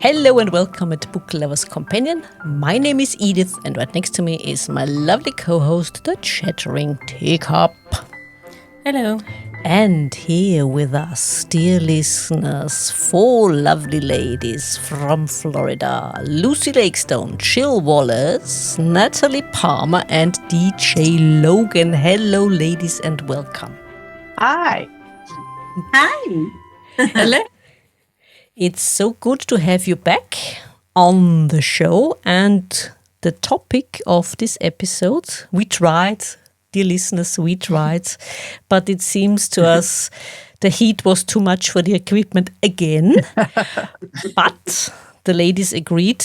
Hello and welcome at Book Lovers Companion. My name is Edith and right next to me is my lovely co-host, the Chattering Teacup. Hello. And here with us, dear listeners, 4 lovely ladies from Florida. Lucy Lakestone, Jill Wallace, Natalie Palma and DJ Logan. Hello ladies and welcome. Hi. Hi. Hello. It's so good to have you back on the show, and the topic of this episode, we tried, dear listeners, we tried, but it seems to us the heat was too much for the equipment again. But the ladies agreed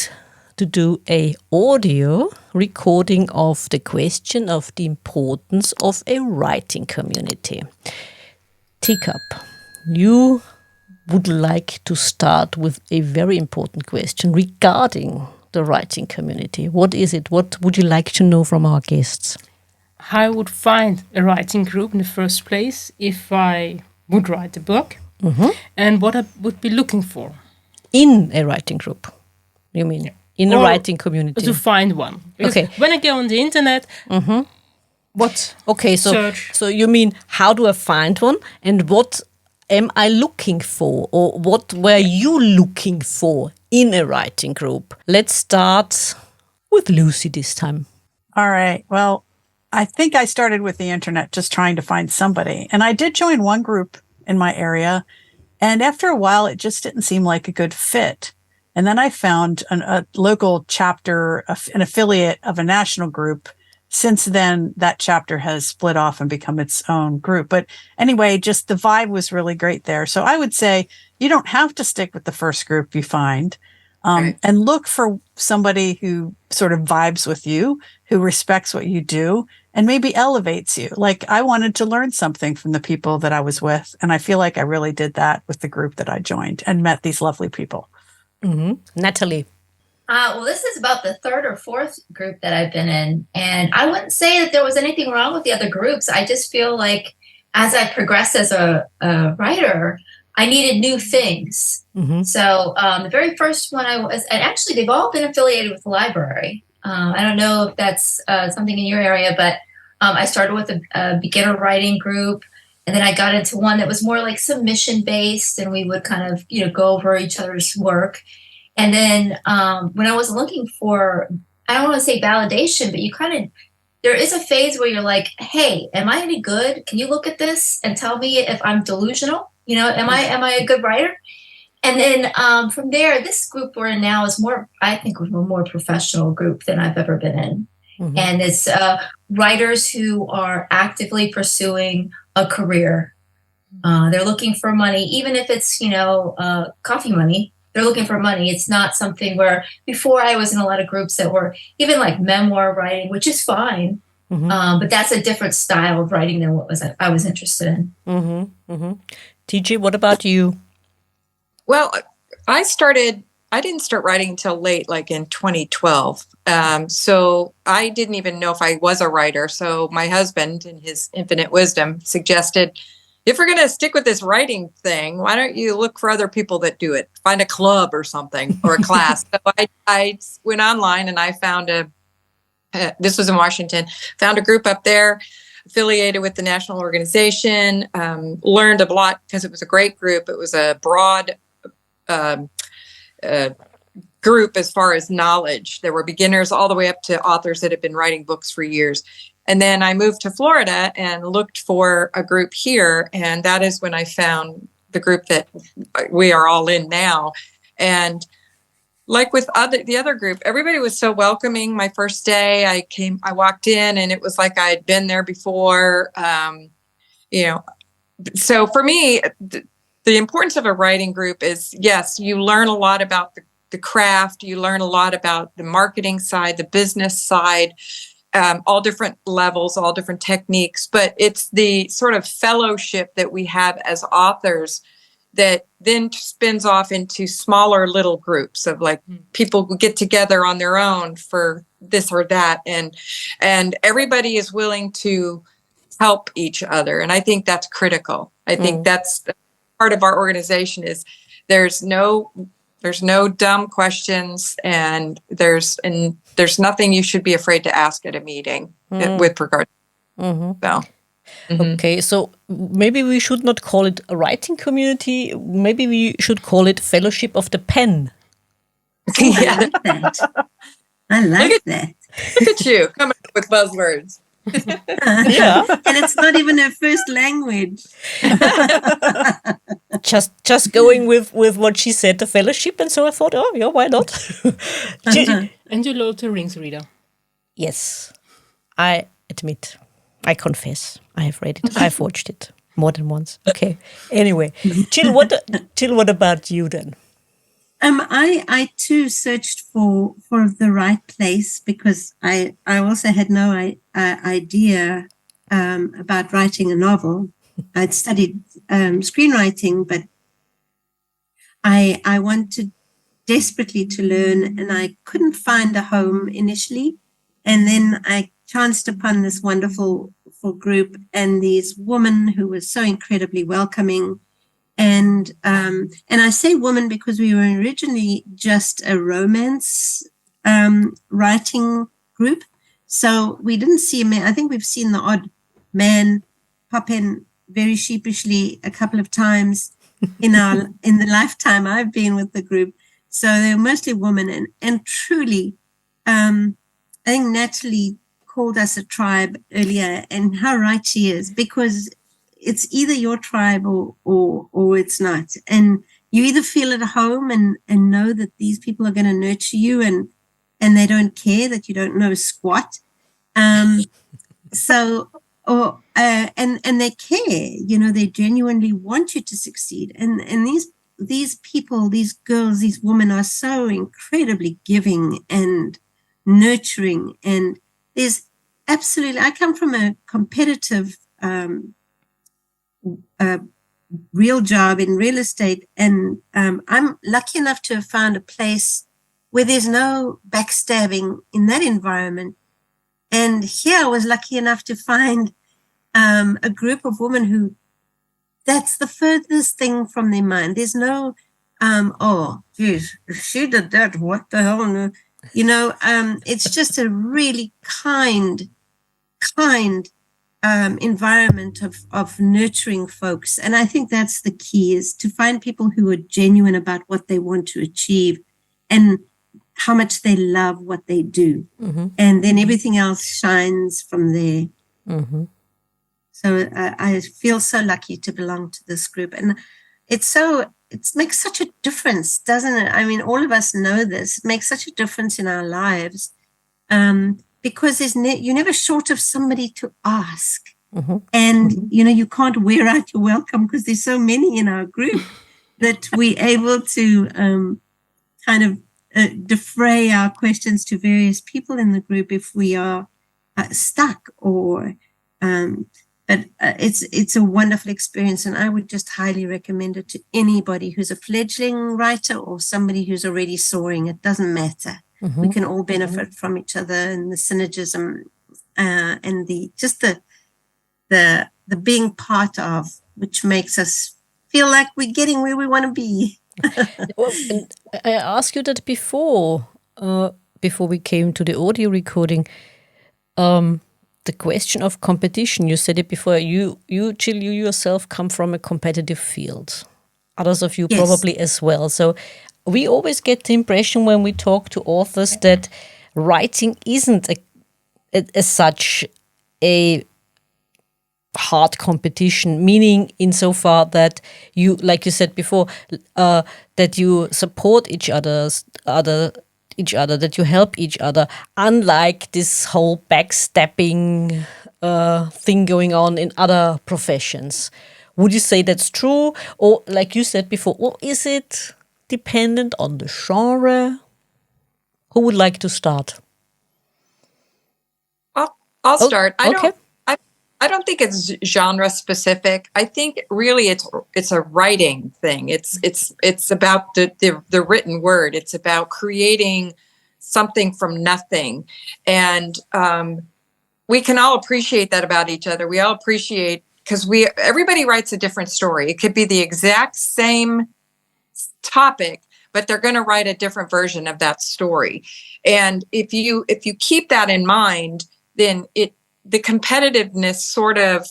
to do a audio recording of the question of the importance of a writing community. Teacup, you would like to start with a very important question regarding the writing community. What is it? What would you like to know from our guests? How I would find a writing group in the first place if I would write a book, and what I would be looking for. In a writing group, you mean? Yeah. In a writing community? To find one. Because okay. When I go on the internet, what search? So you mean, how do I find one, and what am I looking for, or what were you looking for in a writing group? Let's start with Lucy this time. All right. Well, I think I started with the internet just trying to find somebody. And I did join one group in my area. And after a while, it just didn't seem like a good fit. And then I found a local chapter, an affiliate of a national group. Since then, that chapter has split off and become its own group. But anyway, just the vibe was really great there. So I would say you don't have to stick with the first group you find, and look for somebody who sort of vibes with you, who respects what you do, and maybe elevates you. Like, I wanted to learn something from the people that I was with. And I feel like I really did that with the group that I joined and met these lovely people. Natalie. Well, this is about the 3rd or 4th group that I've been in. And I wouldn't say that there was anything wrong with the other groups. I just feel like as I progressed as a writer, I needed new things. So the very first one I was, and actually they've all been affiliated with the library. I don't know if that's something in your area, but I started with a beginner writing group. And then I got into one that was more like submission based, and we would kind of, go over each other's work. And then when I was looking for, I don't want to say validation, but there is a phase where you're like, hey, am I any good? Can you look at this and tell me if I'm delusional? Am I a good writer? And then from there, this group we're in now is I think we're a more professional group than I've ever been in. And it's writers who are actively pursuing a career. They're looking for money, even if it's, coffee money. They're looking for money. It's not something where before I was in a lot of groups that were even like memoir writing, which is fine. But that's a different style of writing than what I was interested in. TJ, what about you? Well, I didn't start writing until late, like in 2012. So I didn't even know if I was a writer. So my husband, in his infinite wisdom, suggested, if we're going to stick with this writing thing, why don't you look for other people that do it? Find a club or something, or a class. So I went online and I found this was in Washington, found a group up there affiliated with the national organization, learned a lot because it was a great group. It was a broad group as far as knowledge. There were beginners all the way up to authors that had been writing books for years. And then I moved to Florida and looked for a group here. And that is when I found the group that we are all in now. And like with the other group, everybody was so welcoming. My first day I walked in and it was like I had been there before. So for me, the importance of a writing group is, yes, you learn a lot about the craft. You learn a lot about the marketing side, the business side, all different levels, all different techniques, but it's the sort of fellowship that we have as authors that then spins off into smaller little groups of like people who get together on their own for this or that. And everybody is willing to help each other. And I think that's critical. I think that's part of our organization is there's no There's no dumb questions, and there's nothing you should be afraid to ask at a meeting with regard. So. Okay, so maybe we should not call it a writing community. Maybe we should call it Fellowship of the Pen. I like that. I like that. Look at you coming up with buzzwords. Yeah. And it's not even her first language. Just going with what she said, the fellowship, and so I thought, oh yeah, why not? And you Lord of the Rings reader. Yes, I admit, I confess, I have read it, I've watched it more than once. Okay, anyway, Jill, what about you then? I too searched for the right place because I also had no idea about writing a novel. I'd studied screenwriting, but I wanted desperately to learn, and I couldn't find a home initially. And then I chanced upon this wonderful group and these women who were so incredibly welcoming. And I say woman because we were originally just a romance writing group. So we didn't see a man. I think we've seen the odd man pop in very sheepishly a couple of times in the lifetime I've been with the group. So they were mostly women, and truly, I think Natalie called us a tribe earlier, and how right she is, because it's either your tribe or it's not. And you either feel at home and know that these people are going to nurture you and they don't care that you don't know squat. And they care, they genuinely want you to succeed. And these people, these girls, these women are so incredibly giving and nurturing. And there's absolutely, I come from a competitive real job in real estate, and I'm lucky enough to have found a place where there's no backstabbing in that environment. And here I was lucky enough to find a group of women who, that's the furthest thing from their mind. There's no, oh, geez, if she did that, what the hell? No. It's just a really kind environment of nurturing folks. And I think that's the key, is to find people who are genuine about what they want to achieve and how much they love what they do. Mm-hmm. And then everything else shines from there. Mm-hmm. So I feel so lucky to belong to this group. And it makes such a difference, doesn't it? I mean, all of us know this. It makes such a difference in our lives. Because you're never short of somebody to ask. Mm-hmm. And, you can't wear out your welcome because there's so many in our group that we're able to kind of defray our questions to various people in the group if we are stuck or... But it's a wonderful experience, and I would just highly recommend it to anybody who's a fledgling writer or somebody who's already soaring. It doesn't matter. Mm-hmm. We can all benefit from each other, and the synergism and the being part of, which makes us feel like we're getting where we want to be. Well, I asked you that before we came to the audio recording. The question of competition, you said it before, you Jill, you yourself come from a competitive field. Others of you yes. probably as well. So we always get the impression when we talk to authors that writing isn't as such a hard competition, meaning insofar that you, like you said before, that you support each other, that you help each other, unlike this whole backstabbing thing going on in other professions. Would you say that's true? Or like you said before, or is it dependent on the genre? Who would like to start? I'll start. Okay. I don't think it's genre specific. I think really it's a writing thing. It's about the written word. It's about creating something from nothing. And we can all appreciate that about each other. We all appreciate, because everybody writes a different story. It could be the exact same topic, but they're going to write a different version of that story. And if you keep that in mind, then the competitiveness sort of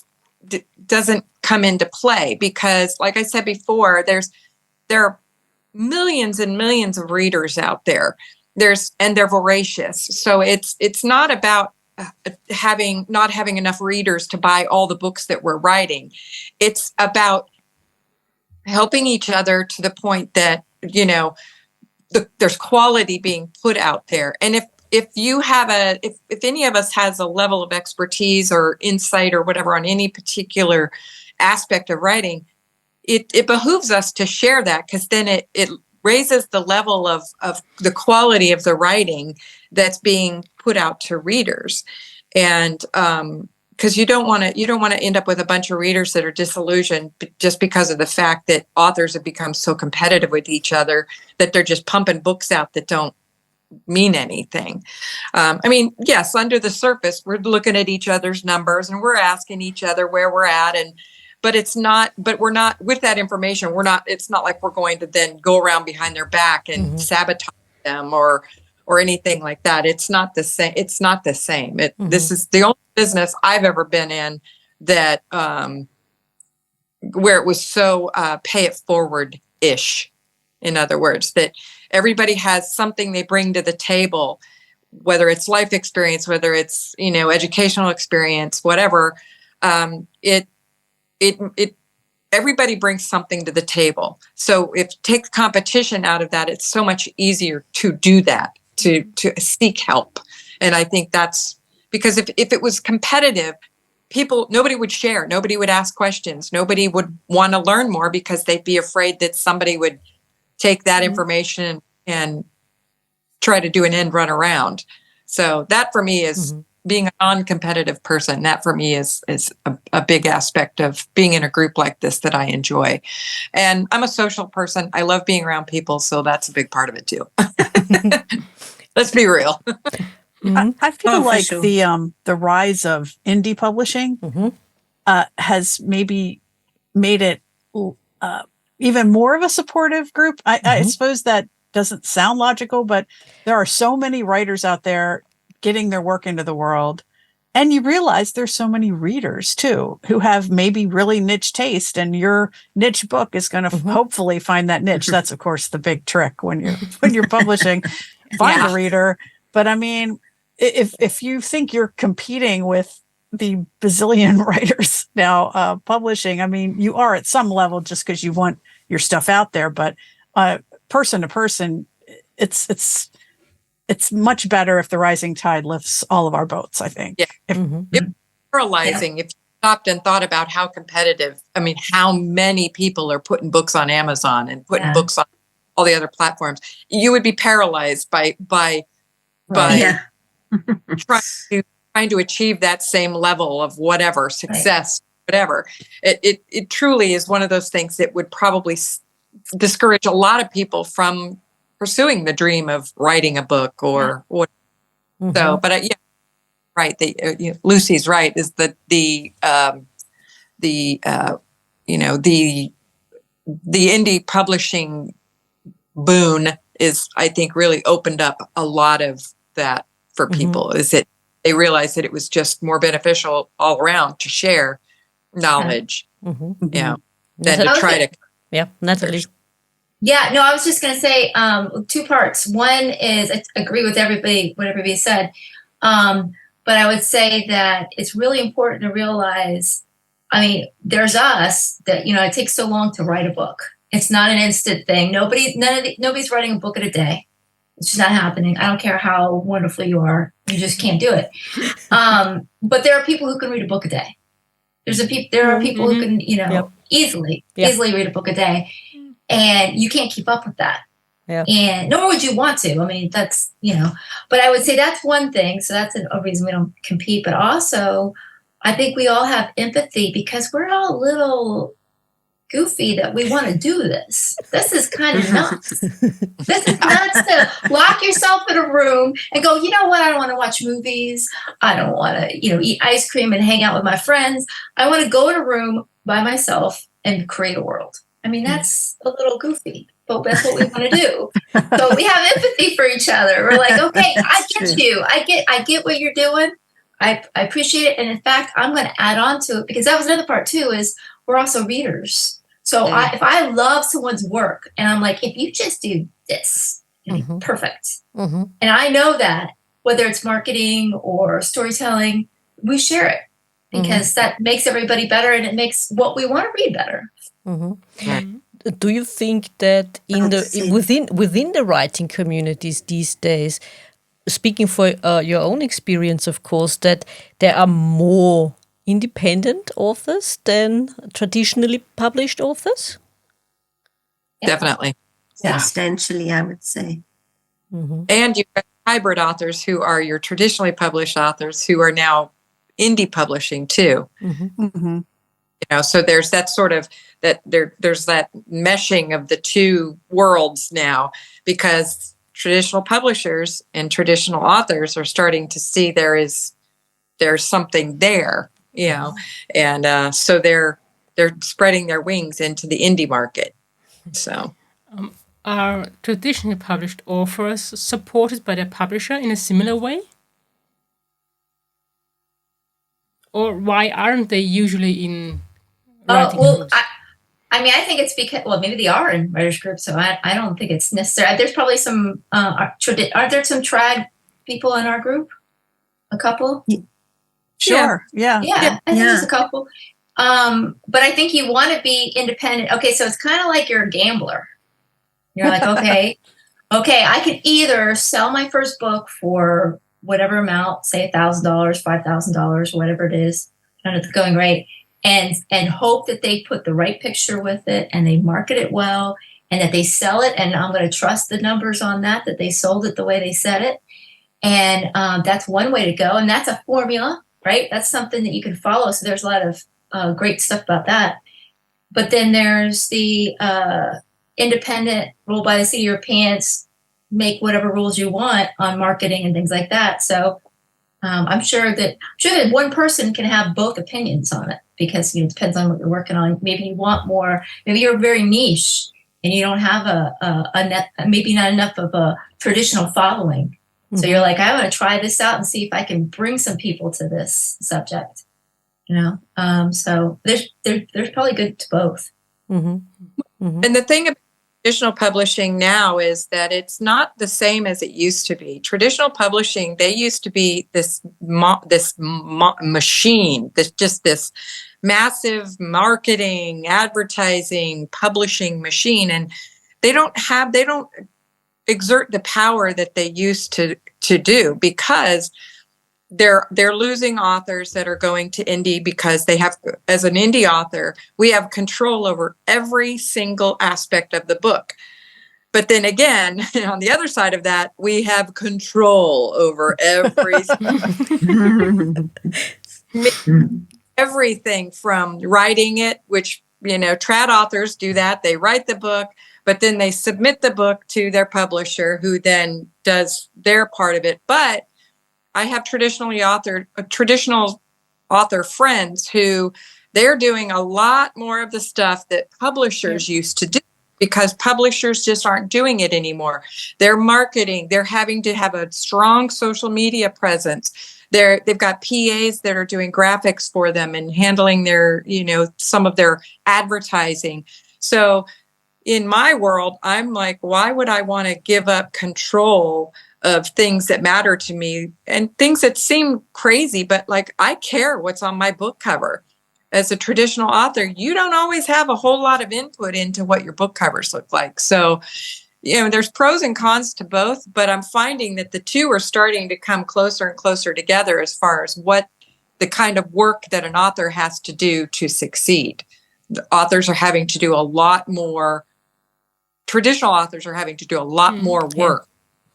doesn't come into play, because like I said before, there are millions and millions of readers out there. And they're voracious. So it's not about not having enough readers to buy all the books that we're writing. It's about helping each other to the point that, there's quality being put out there. And if any of us has a level of expertise or insight or whatever on any particular aspect of writing, it behooves us to share that, because then it raises the level of the quality of the writing that's being put out to readers. And because you don't want to end up with a bunch of readers that are disillusioned just because of the fact that authors have become so competitive with each other that they're just pumping books out that don't mean anything. Yes, under the surface, we're looking at each other's numbers and we're asking each other where we're at, but we're not with that information. It's not like we're going to then go around behind their back and sabotage them or anything like that. It's not the same. It's not the same. This is the only business I've ever been in that, where it was so, pay it forward-ish. In other words, that everybody has something they bring to the table, whether it's life experience, whether it's, educational experience, whatever, everybody brings something to the table. So if take the competition out of that, it's so much easier to do that, to seek help. And I think that's because if it was competitive, nobody would share, nobody would ask questions, nobody would want to learn more because they'd be afraid that somebody would take that information and try to do an end run around. So that for me is being a non-competitive person. That for me is a big aspect of being in a group like this that I enjoy. And I'm a social person. I love being around people. So that's a big part of it too. Let's be real. I feel like sure. The rise of indie publishing has maybe made it even more of a supportive group. I suppose that doesn't sound logical, but there are so many writers out there getting their work into the world. And you realize there's so many readers too, who have maybe really niche taste, and your niche book is going to hopefully find that niche. That's of course the big trick when you're publishing, find a reader. But I mean, if you think you're competing with the bazillion writers now publishing, I mean, you are at some level just because you want your stuff out there. But person to person, it's much better if the rising tide lifts all of our boats, I think. Yeah. It's paralyzing if you stopped and thought about how competitive, how many people are putting books on Amazon and putting books on all the other platforms. You would be paralyzed by trying to achieve that same level of whatever success, whatever. It truly is one of those things that would probably discourage a lot of people from pursuing the dream of writing a book or what. So, but right. Lucy's right. Is the indie publishing boon is, I think, really opened up a lot of that for people. Is that they realized that it was just more beneficial all around to share knowledge, than to try to. Yeah, Natalie. Yeah, no, I was just going to say two parts. One is I agree with everybody, what everybody said. But I would say that it's really important to realize, there's us that, it takes so long to write a book. It's not an instant thing. Nobody's writing a book in a day. It's just not happening. I don't care how wonderful you are. You just can't do it. But there are people who can read a book a day. There are people who can, easily read a book a day. And you can't keep up with that. Yeah. And nor would you want to. That's, but I would say that's one thing. So that's a reason we don't compete. But also, I think we all have empathy because we're all a little goofy that we want to do this. This is kind of nuts. This is nuts to lock yourself in a room and go, you know what? I don't want to watch movies. I don't want to, eat ice cream and hang out with my friends. I want to go in a room by myself and create a world. That's a little goofy. but that's what we want to do. So we have empathy for each other. We're like, okay, I get you. I get what you're doing. I appreciate it. And in fact, I'm going to add on to it, because that was another part too, is we're also readers. So if I love someone's work and I'm like, if you just do this, it'll be perfect. And I know that whether it's marketing or storytelling, we share it because that makes everybody better, and it makes what we want to read better. Do you think that within the writing communities these days, speaking for your own experience, of course, that there are more independent authors than traditionally published authors? Definitely. Substantially, I would say. And you've got hybrid authors who are your traditionally published authors who are now indie publishing too. You know, so there's that sort of there's that meshing of the two worlds now, because traditional publishers and traditional authors are starting to see there's something there, you know, and so they're spreading their wings into the indie market. So, are traditionally published authors supported by their publisher in a similar way? Or why aren't they usually in writing groups? I mean, I think it's because, well, maybe they are in writers groups, so I don't think it's necessary. There's probably some, aren't there some trad people in our group? A couple? Sure. Yeah. I think there's a couple. But I think you want to be independent. Okay, so it's kind of like you're a gambler. You're like, okay, I can either sell my first book for whatever amount, say $1,000, $5,000, whatever it is, and it's going great, and hope that they put the right picture with it and they market it well and that they sell it, and I'm going to trust the numbers on that they sold it the way they said it. And that's one way to go, and that's a formula, right? That's something that you can follow. So there's a lot of great stuff about that. But then there's the independent, roll by the seat of your pants, make whatever rules you want on marketing and things like that. So I'm sure that one person can have both opinions on it, because it depends on what you're working on. Maybe you want more. Maybe you're very niche and you don't have maybe not enough of a traditional following. So you're like, I want to try this out and see if I can bring some people to this subject. You know, so there's probably good to both. And the thing about traditional publishing now is that it's not the same as it used to be. Traditional publishing, they used to be this machine, this massive marketing, advertising, publishing machine, and they don't exert the power that they used to do, because they're losing authors that are going to indie, because they have, as an indie author, we have control over every single aspect of the book. But then again, on the other side of that, we have control over everything from writing it, which, you know, trad authors do that. They write the book, but then they submit the book to their publisher, who then does their part of it. But I have traditional author friends who they're doing a lot more of the stuff that publishers used to do, because publishers just aren't doing it anymore. They're marketing. They're having to have a strong social media presence. They've got PAs that are doing graphics for them and handling their, you know, some of their advertising. So in my world, I'm like, why would I want to give up control of things that matter to me and things that seem crazy, but like, I care what's on my book cover. As a traditional author, you don't always have a whole lot of input into what your book covers look like. So, you know, there's pros and cons to both, but I'm finding that the two are starting to come closer and closer together as far as what the kind of work that an author has to do to succeed. The authors are having to do a lot more, traditional authors are having to do a lot more work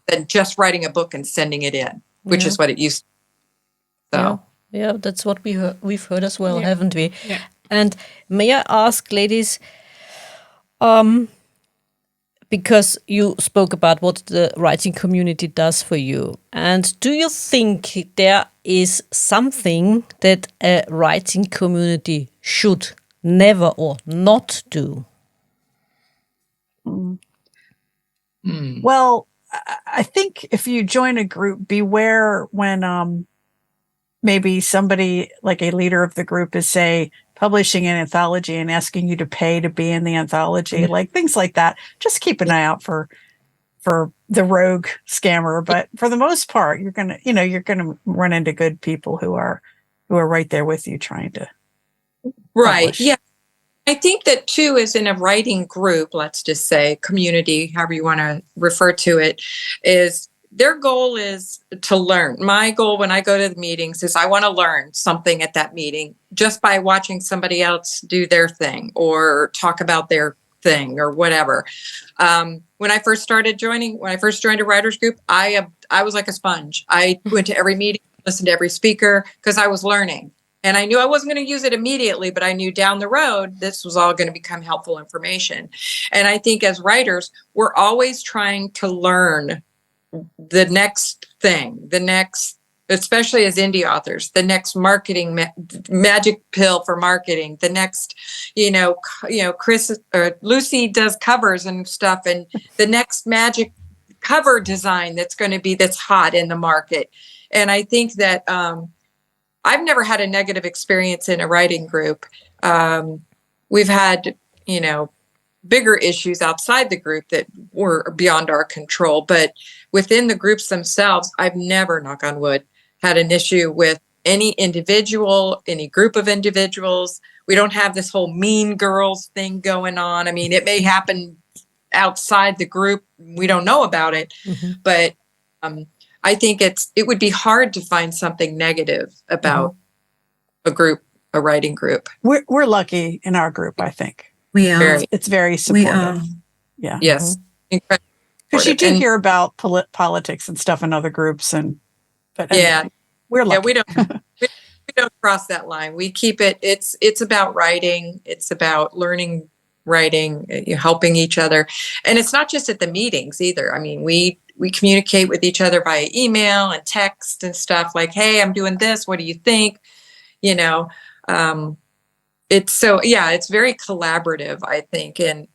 than just writing a book and sending it in, which is what it used to be. So. Yeah, that's what we've heard as well, haven't we? Yeah. And may I ask, ladies, because you spoke about what the writing community does for you, and do you think there is something that a writing community should never or not do? Well, I think if you join a group, beware when maybe somebody like a leader of the group is, say, publishing an anthology and asking you to pay to be in the anthology, like things like that. Just keep an eye out for the rogue scammer. But for the most part, you're gonna run into good people who are right there with you trying to publish. Yeah. I think that too is in a writing group, let's just say community, however you want to refer to it, is their goal is to learn. My goal when I go to the meetings is I want to learn something at that meeting just by watching somebody else do their thing or talk about their thing or whatever. When I first joined a writers group, I was like a sponge. I went to every meeting, listened to every speaker because I was learning. And I knew I wasn't going to use it immediately, but I knew down the road, this was all going to become helpful information. And I think as writers, we're always trying to learn the next thing, especially as indie authors, the next marketing magic pill for marketing, the next, Chris or Lucy does covers and stuff, and the next magic cover design that's hot in the market. And I think that, I've never had a negative experience in a writing group. We've had, bigger issues outside the group that were beyond our control. But within the groups themselves, I've never, knock on wood, had an issue with any individual, any group of individuals. We don't have this whole mean girls thing going on. I mean, it may happen outside the group. We don't know about it. Mm-hmm. But I think it would be hard to find something negative about a writing group. We're lucky in our group, I think. We are. It's very supportive. Yeah. Yes. Because you do hear about politics and stuff in other groups, but anyway, we're lucky. We don't cross that line. We keep it. It's about writing. It's about learning writing, helping each other, and it's not just at the meetings either. I mean, we communicate with each other via email and text and stuff like, "Hey, I'm doing this. What do you think?" It's very collaborative, I think. And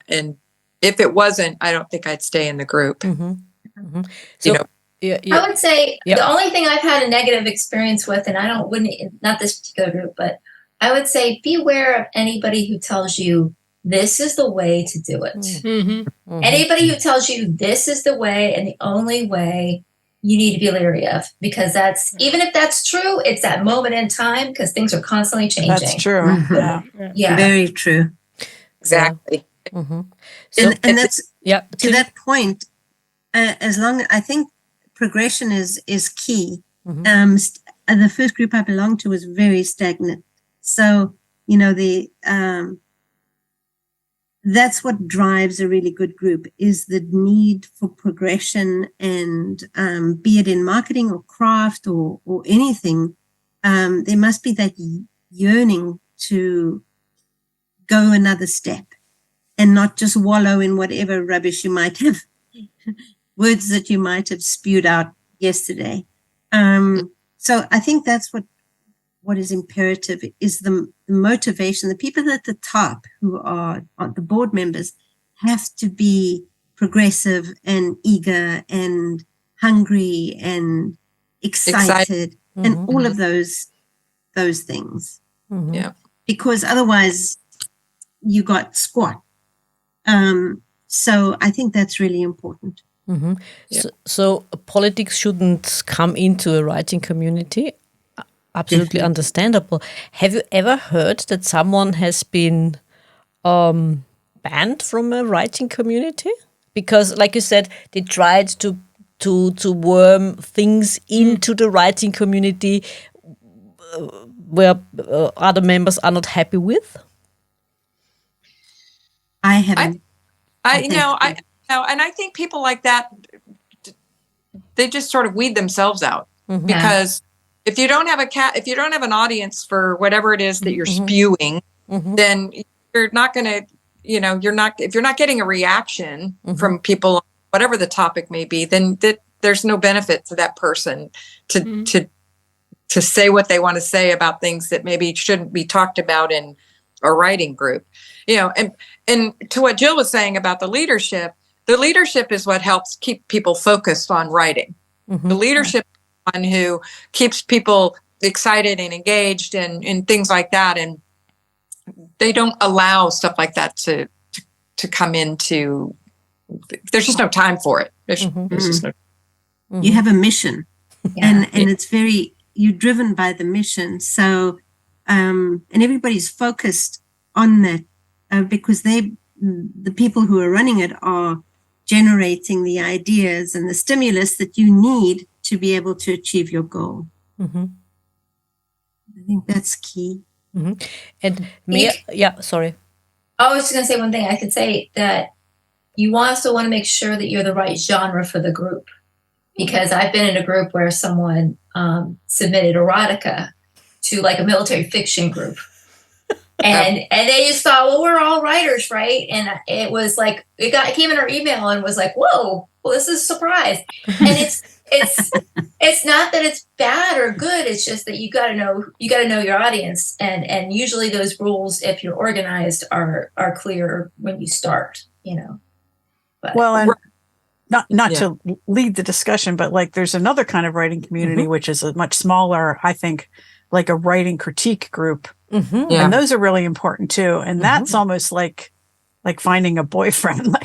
if it wasn't, I don't think I'd stay in the group. Mm-hmm. Mm-hmm. So, I would say the only thing I've had a negative experience with, and not this particular group, but I would say beware of anybody who tells you this is the way to do it. Mm-hmm. Mm-hmm. Anybody who tells you this is the way and the only way, you need to be leery of, because even if that's true, it's that moment in time because things are constantly changing. That's true. Mm-hmm. Yeah. Very true. Exactly. Mm-hmm. So, and that's to that point. As long I think progression is key. Mm-hmm. The first group I belonged to was very stagnant. So that's what drives a really good group is the need for progression, and be it in marketing or craft or anything, there must be that yearning to go another step and not just wallow in whatever rubbish you might have, words that you might have spewed out yesterday. So I think that's what is imperative is the motivation. The people at the top who are the board members have to be progressive and eager and hungry and excited. And mm-hmm. all of those things. Mm-hmm. Yeah. Because otherwise you got squat. So I think that's really important. Mm-hmm. Yeah. So politics shouldn't come into a writing community. Absolutely understandable. Have you ever heard that someone has been banned from a writing community? Because, like you said, they tried to worm things into the writing community where other members are not happy with? I haven't. I know, and I think people like that, they just sort of weed themselves out because. If you don't have an audience for whatever it is that you're spewing, then you're not going to, if you're not getting a reaction from people, whatever the topic may be, then there's no benefit to that person to say what they want to say about things that maybe shouldn't be talked about in a writing group, and to what Jill was saying about the leadership, the leadership is what helps keep people focused on writing. The leadership is the one who keeps people excited and engaged and things like that. And they don't allow stuff like that to come into, there's just no time for it. There's just no. You have a mission, and it's very, you're driven by the mission. So, and everybody's focused on that because the people who are running it are generating the ideas and the stimulus that you need to be able to achieve your goal. I think that's key. And sorry. I was just going to say one thing. I could say that you also want to make sure that you're the right genre for the group, because I've been in a group where someone submitted erotica to like a military fiction group. And they just thought, well, we're all writers, right? And it was like, it came in our email and was like, whoa, well, this is a surprise. And it's not that it's bad or good. It's just that you got to know your audience. And usually those rules, if you're organized, are clear when you start, But, well, and not to lead the discussion, but like there's another kind of writing community, which is a much smaller, I think, like a writing critique group. And those are really important too. And that's almost like finding a boyfriend,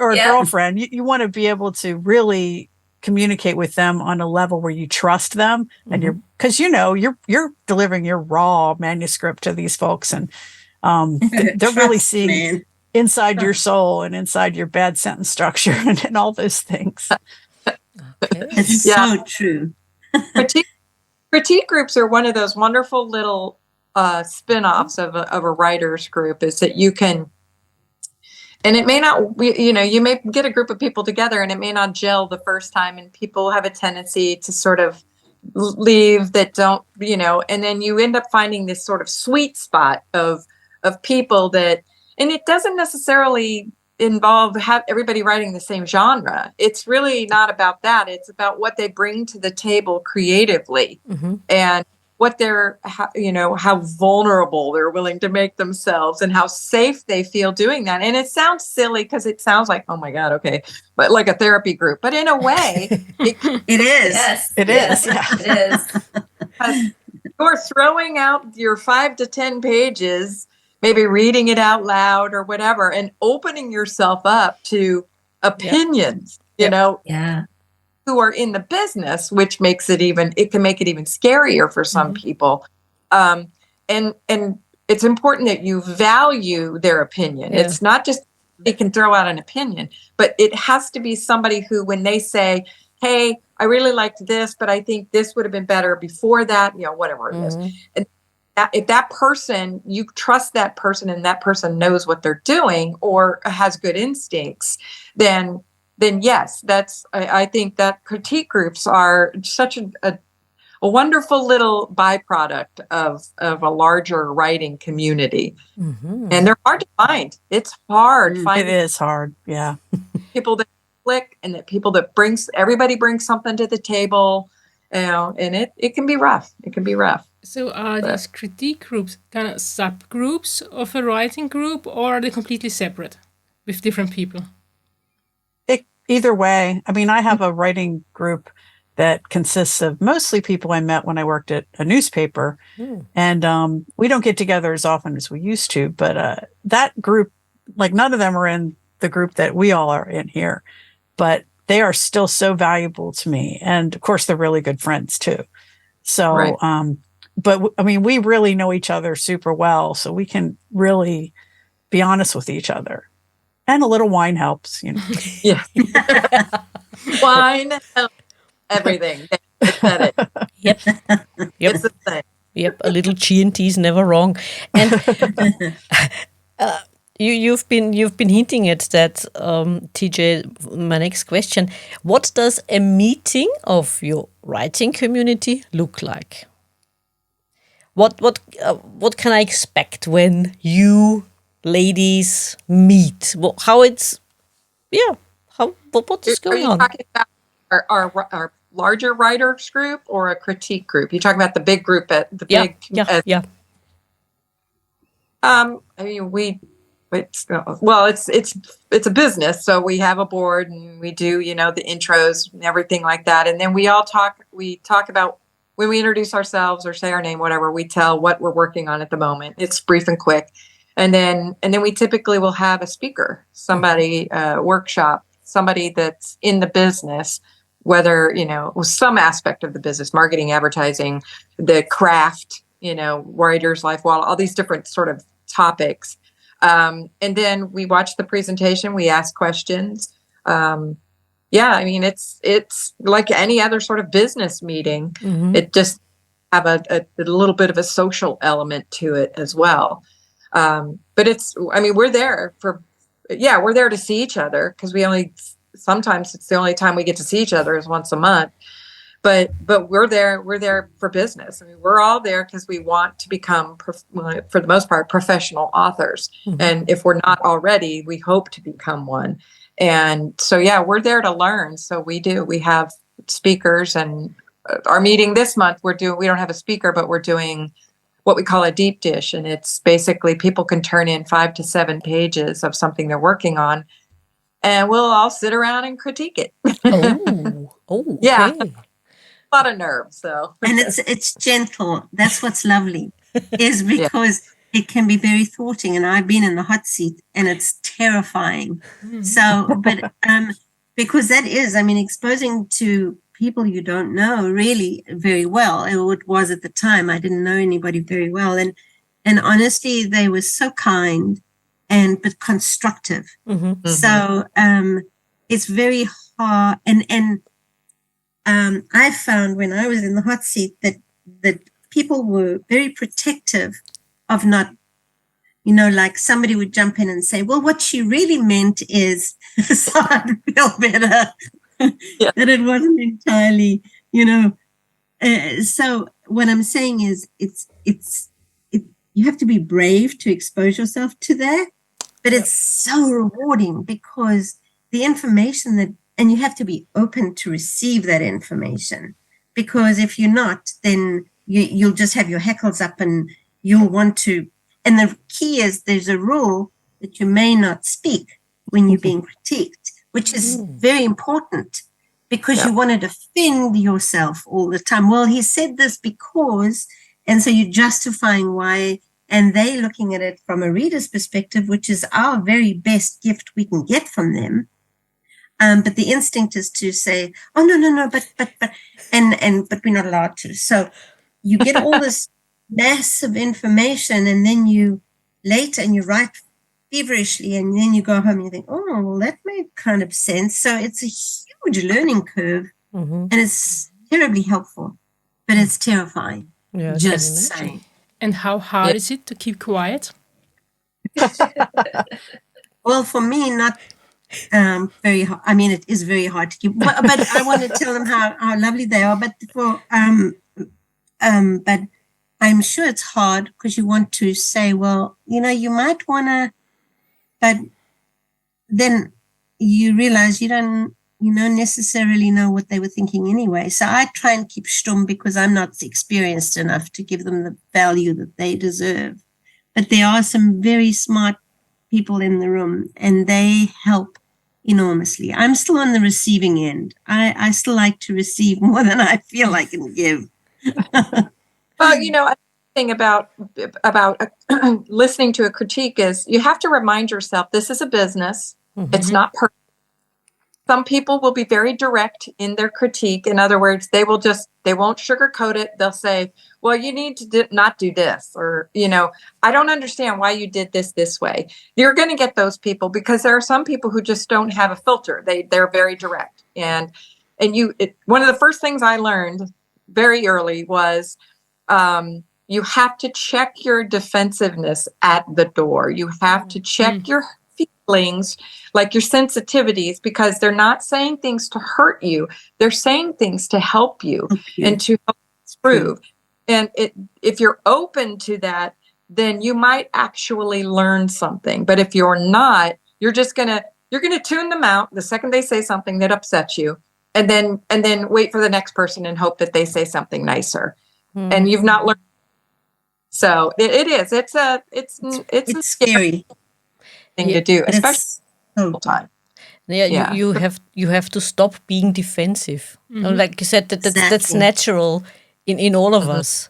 or a girlfriend. You want to be able to really communicate with them on a level where you trust them, and because you're delivering your raw manuscript to these folks, and they're really seeing inside your soul and inside your bad sentence structure and all those things. It's so true. Critique groups are one of those wonderful little spin-offs of a writer's group, is that you can, and it may not, you may get a group of people together and it may not gel the first time, and people have a tendency to sort of leave that don't, and then you end up finding this sort of sweet spot of people that, and it doesn't necessarily involve everybody writing the same genre. It's really not about that. It's about what they bring to the table creatively, and what they're, how vulnerable they're willing to make themselves, and how safe they feel doing that. And it sounds silly because it sounds like, oh my God, okay, but like a therapy group. But in a way, it is. Yes, it is. Yeah. It is. You're throwing out your 5 to 10 pages, maybe reading it out loud or whatever, and opening yourself up to opinions, who are in the business, which makes it can make it even scarier for some people. And it's important that you value their opinion. Yeah. It's not just they can throw out an opinion, but it has to be somebody who, when they say, hey, I really liked this, but I think this would have been better before that, whatever it is. And if that person, you trust that person, and that person knows what they're doing or has good instincts, then yes, I think that critique groups are such a wonderful little byproduct of a larger writing community. And they're hard to find. It's hard. It is hard. Yeah. People that click, and that people that everybody brings something to the table, and it can be rough. It can be rough. So are these critique groups kind of subgroups of a writing group, or are they completely separate with different people? Either way. I mean, I have a writing group that consists of mostly people I met when I worked at a newspaper. And we don't get together as often as we used to. But that group, like none of them are in the group that we all are in here. But they are still so valuable to me. And of course, they're really good friends too. So, right. But I mean, we really know each other super well. So we can really be honest with each other. And a little wine helps, Yeah. Wine helps everything. Yep. It's the same. Yep. A little G&T is never wrong. And you've been hinting at that, TJ. My next question: what does a meeting of your writing community look like? What can I expect when you ladies meet? What is going on? Are you talking about our larger writers group or a critique group? You're talking about the big group at the big. Yeah. I mean, it's a business. So we have a board and we do, the intros and everything like that. And then we talk about when we introduce ourselves or say our name, whatever, we tell what we're working on at the moment. It's brief and quick. And then we typically will have a speaker, somebody, workshop, somebody that's in the business, whether, some aspect of the business, marketing, advertising, the craft, writer's life, all these different sort of topics. And then we watch the presentation, we ask questions. It's like any other sort of business meeting. Mm-hmm. It just have a little bit of a social element to it as well. But we're there we're there to see each other, because sometimes it's the only time we get to see each other is once a month. But we're there for business. We're all there because we want to become, for the most part, professional authors. Mm-hmm. And if we're not already, we hope to become one. And so, we're there to learn. So we have speakers, and our meeting this month, we don't have a speaker, but we're doing what we call a deep dish. And it's basically people can turn in 5 to 7 pages of something they're working on, and we'll all sit around and critique it. Okay. Yeah. A lot of nerves, so. And it's gentle. That's what's lovely, is because it can be very thwarting. And I've been in the hot seat, and it's terrifying. Mm-hmm. So, but because that is, exposing to people you don't know really very well. It was at the time. I didn't know anybody very well, and honestly, they were so kind but constructive. Mm-hmm. So it's very hard, and I found when I was in the hot seat that people were very protective of not, like somebody would jump in and say, well, what she really meant is, so I'd feel better that it wasn't entirely, so what I'm saying is you have to be brave to expose yourself to that, but it's so rewarding because the information and you have to be open to receive that information, because if you're not, then you'll just have your heckles up and you'll want to. And the key is there's a rule that you may not speak when you're being critiqued, which is very important, because you want to defend yourself all the time. Well, he said this because, and so you're justifying why, and they're looking at it from a reader's perspective, which is our very best gift we can get from them. But the instinct is to say, oh, no, but we're not allowed to. So you get all this massive information, and then you write feverishly, and then you go home and you think, oh, well, that made kind of sense. So it's a huge learning curve, and it's terribly helpful, but it's terrifying. Yeah, just saying. And how hard is it to keep quiet? Well, for me, not very hard. It is very hard to keep, but I want to tell them how lovely they are. But but I'm sure it's hard because you want to say, well, you might want to, but then you realize you don't, necessarily know what they were thinking anyway. So I try and keep stum because I'm not experienced enough to give them the value that they deserve. But there are some very smart people in the room, and they help enormously. I'm still on the receiving end. I still like to receive more than I feel I can give. Well, a thing about listening to a critique is you have to remind yourself this is a business. Mm-hmm. It's not personal. Some people will be very direct in their critique. In other words, they won't sugarcoat it. They'll say, well, you need to not do this, or, I don't understand why you did this way. You're going to get those people because there are some people who just don't have a filter. They're very direct. And one of the first things I learned very early was, you have to check your defensiveness at the door. You have to check your feelings, like your sensitivities, because they're not saying things to hurt you. They're saying things to help you and to help improve. And if you're open to that, then you might actually learn something. But if you're not, you're gonna tune them out the second they say something that upsets you, and then wait for the next person and hope that they say something nicer. And you've not learned. So it is. It's scary. thing to do, But especially it's so time. Yeah, Yeah. you have to stop being defensive. Like you said, that's Exactly. natural in all of us.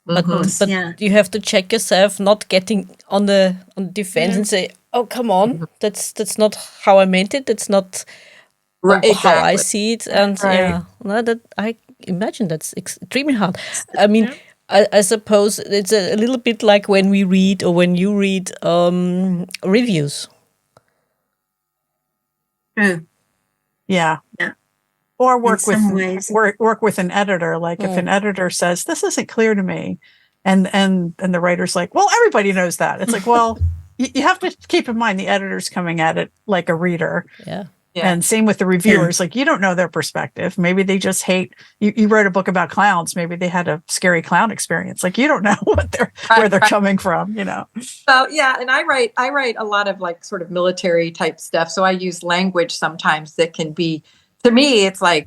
But course, but yeah. you have to check yourself, not getting on the defense and say, "Oh, come on, that's not how I meant it. That's not Right, how I exactly. see it." And Right. yeah, no, that I imagine that's extremely hard. I mean, I suppose it's a little bit like when we read or when you read reviews. True. Yeah. Yeah. Or In work with some ways. work with an editor. Like if an editor says this isn't clear to me, and the writer's like, well, everybody knows that. It's like, well, you have to keep in mind the editor's coming at it like a reader. Yeah. Yeah. And same with the reviewers. Like you don't know their perspective. Maybe they just hate you wrote a book about clowns. Maybe they had a scary clown experience. Like you don't know where they're coming from, you know. Well, yeah, and I write a lot of like sort of military type stuff. So I use language sometimes that can be, to me, it's like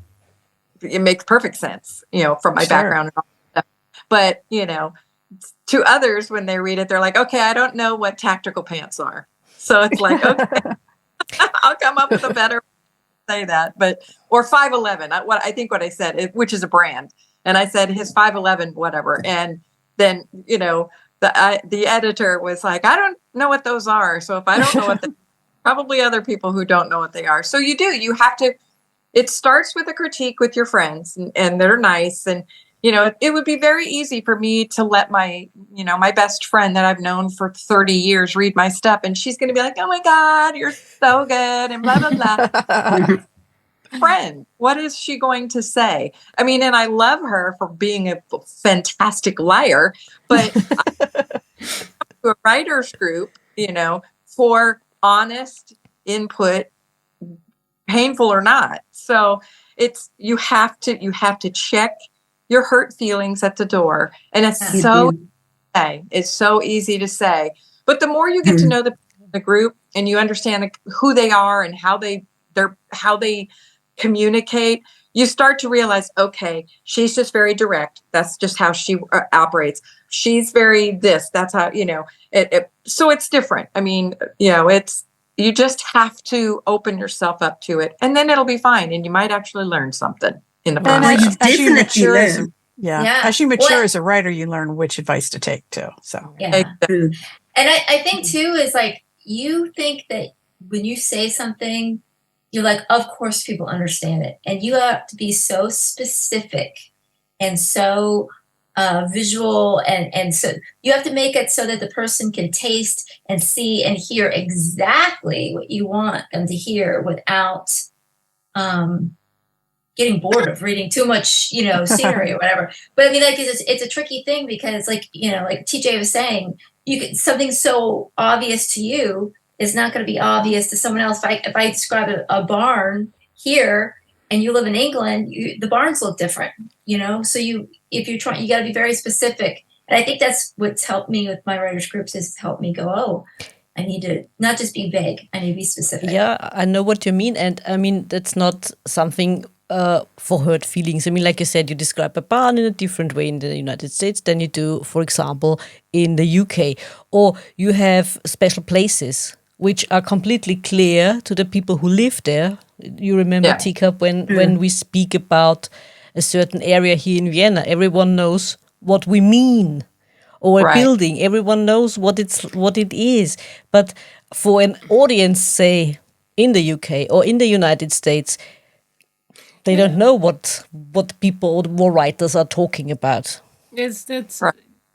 it makes perfect sense, you know, from my Sure. background and all that stuff. But, you know, to others when they read it, they're like, okay, I don't know what tactical pants are. So it's like, okay, I'll come up with a better say that, but or 511. What I said, which is a brand, and I said his 511 whatever, and then you know the editor was like, I don't know what those are. So if I don't know what, probably other people who don't know what they are. So you have to. It starts with a critique with your friends, and they're nice, and you know it would be very easy for me to let my best friend that I've known for 30 years read my stuff, and she's going to be like, oh my God, you're so good, and blah blah blah. Friend, what is she going to say? I mean, and I love her for being a fantastic liar, but to a writers group, you know, for honest input, painful or not. So it's you have to check your hurt feelings at the door, and it's so easy to say. But the more you get to know the group and you understand who they are and how they communicate, you start to realize, okay, she's just very direct. That's just how she operates. She's very this. That's how, you know, so it's different. I mean, you know, you just have to open yourself up to it, and then it'll be fine. And you might actually learn something in the And process. as you mature Yeah. as you mature as a writer, you learn which advice to take too. So yeah. Exactly. And I think too is like you think that when you say something, you're like, of course people understand it. And you have to be so specific and so visual and so you have to make it so that the person can taste and see and hear exactly what you want them to hear without getting bored of reading too much, you know, scenery or whatever. But I mean, like, it's a tricky thing because, like, you know, like TJ was saying, something so obvious to you is not going to be obvious to someone else. If I describe a barn here and you live in England, the barns look different, you know. So if you're trying, you got to be very specific. And I think that's what's helped me with my writers groups is help me go, oh, I need to not just be vague. I need to be specific. Yeah, I know what you mean. And I mean, that's not something for hurt feelings. I mean, like you said, you describe a barn in a different way in the United States than you do, for example, in the UK. Or you have special places which are completely clear to the people who live there. You remember, Teacup, when we speak about a certain area here in Vienna, everyone knows what we mean. Or a building, everyone knows what it is. But for an audience, say, in the UK or in the United States, they don't know what people or writers are talking about. Yes, that's